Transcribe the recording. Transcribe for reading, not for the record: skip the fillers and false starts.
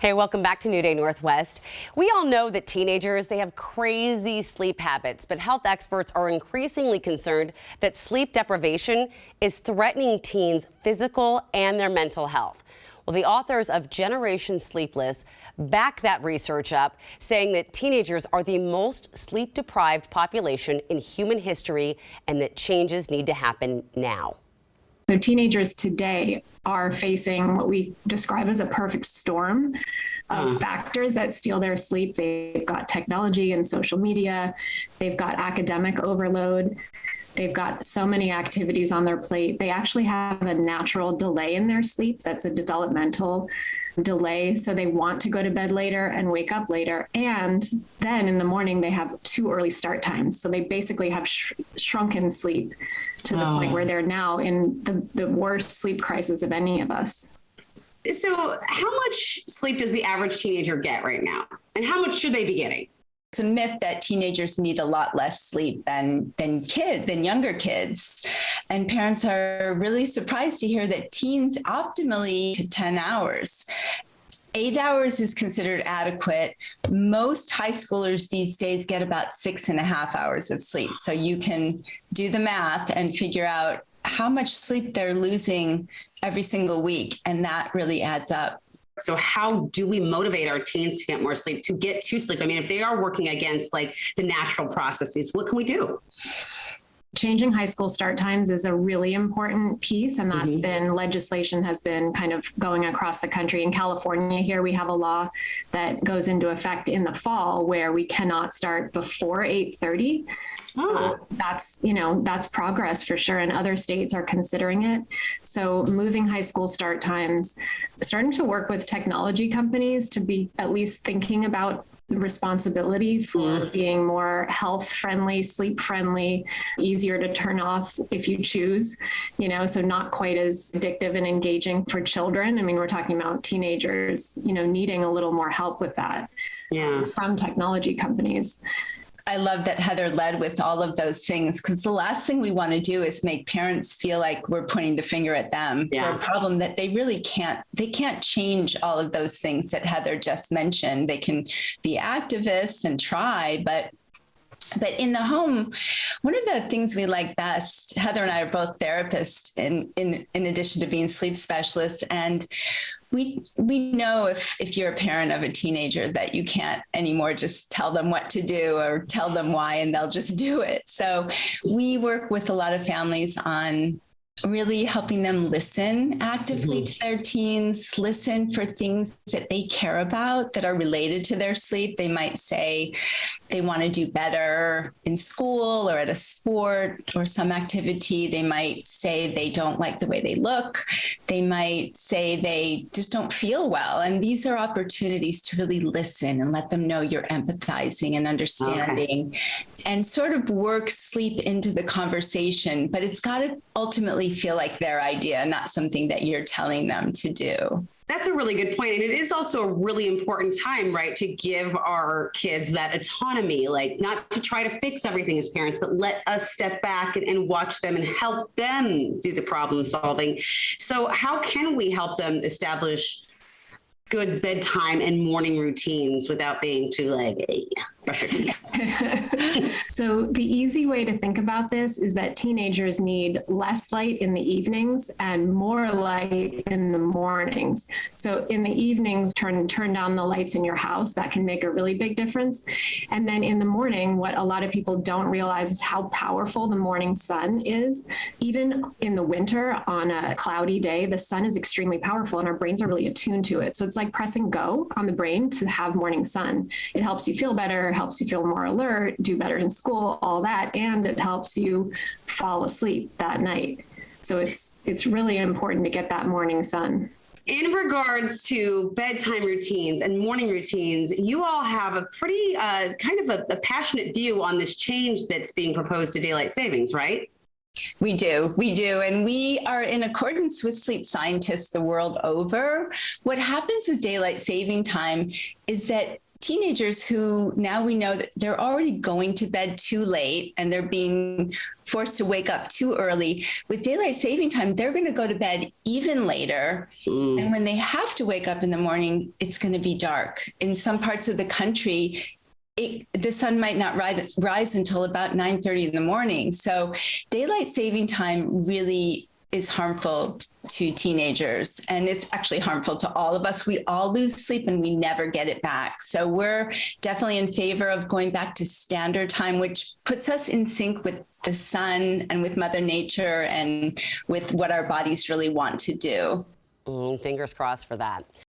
Hey, welcome back to New Day Northwest. We all know that teenagers, they have crazy sleep habits, but health experts are increasingly concerned that sleep deprivation is threatening teens' physical and their mental health. Well, the authors of Generation Sleepless back that research up, saying that teenagers are the most sleep-deprived population in human history and that changes need to happen now. So teenagers today are facing what we describe as a perfect storm of factors that steal their sleep. They've got technology and social media. They've got academic overload. They've got so many activities on their plate. They actually have a natural delay in their sleep. That's a developmental delay. So they want to go to bed later and wake up later. And then in the morning, they have too early start times. So they basically have shrunken sleep to the point where they're now in the worst sleep crisis of any of us. So how much sleep does the average teenager get right now? And how much should they be getting? It's a myth that teenagers need a lot less sleep than younger kids. And parents are really surprised to hear that teens optimally to 10 hours. 8 hours is considered adequate. Most high schoolers these days get about 6.5 hours of sleep. So you can do the math and figure out how much sleep they're losing every single week. And that really adds up. So how do we motivate our teens to get more sleep, to get to sleep? I mean, if they are working against like the natural processes, what can we do? Changing high school start times is a really important piece, and that's been legislation has been kind of going across the country. In California here, we have a law that goes into effect in the fall where we cannot start before 8:30. So that's progress for sure. And other states are considering it. So moving high school start times, starting to work with technology companies to be at least thinking about responsibility for being more health friendly, sleep friendly, easier to turn off if you choose, so not quite as addictive and engaging for children. I mean, we're talking about teenagers, needing a little more help with that from technology companies. I love that Heather led with all of those things, because the last thing we want to do is make parents feel like we're pointing the finger at them for a problem that they really can't. They can't change all of those things that Heather just mentioned. They can be activists and try, but in the home, one of the things we like best, Heather and I are both therapists in addition to being sleep specialists. And we know if you're a parent of a teenager that you can't anymore just tell them what to do or tell them why, and they'll just do it. So we work with a lot of families on really helping them listen actively to their teens, listen for things that they care about that are related to their sleep. They might say they want to do better in school or at a sport or some activity. They might say they don't like the way they look. They might say they just don't feel well. And these are opportunities to really listen and let them know you're empathizing and understanding and sort of work sleep into the conversation. But it's got to ultimately feel like their idea, not something that you're telling them to do. That's a really good point. And it is also a really important time, right, to give our kids that autonomy, like not to try to fix everything as parents, but let us step back and watch them and help them do the problem solving. So how can we help them establish good bedtime and morning routines without being too brush your teeth? So the easy way to think about this is that teenagers need less light in the evenings and more light in the mornings. So in the evenings, turn down the lights in your house. That can make a really big difference. And then in the morning, what a lot of people don't realize is how powerful the morning sun is. Even in the winter on a cloudy day, the sun is extremely powerful and our brains are really attuned to it. So it's like pressing go on the brain to have morning sun. It helps you feel better, helps you feel more alert, do better in school, all that, and it helps you fall asleep that night. So it's really important to get that morning sun. In regards to bedtime routines and morning routines, you all have a pretty kind of a passionate view on this change that's being proposed to daylight savings, right? We do. And we are in accordance with sleep scientists the world over. What happens with daylight saving time is that teenagers who now we know that they're already going to bed too late and they're being forced to wake up too early. With daylight saving time, they're going to go to bed even later. And when they have to wake up in the morning, it's going to be dark. In some parts of the country, the sun might not rise until about 9:30 in the morning. So daylight saving time really is harmful to teenagers, and it's actually harmful to all of us. We all lose sleep and we never get it back. So we're definitely in favor of going back to standard time, which puts us in sync with the sun and with Mother Nature and with what our bodies really want to do. Fingers crossed for that.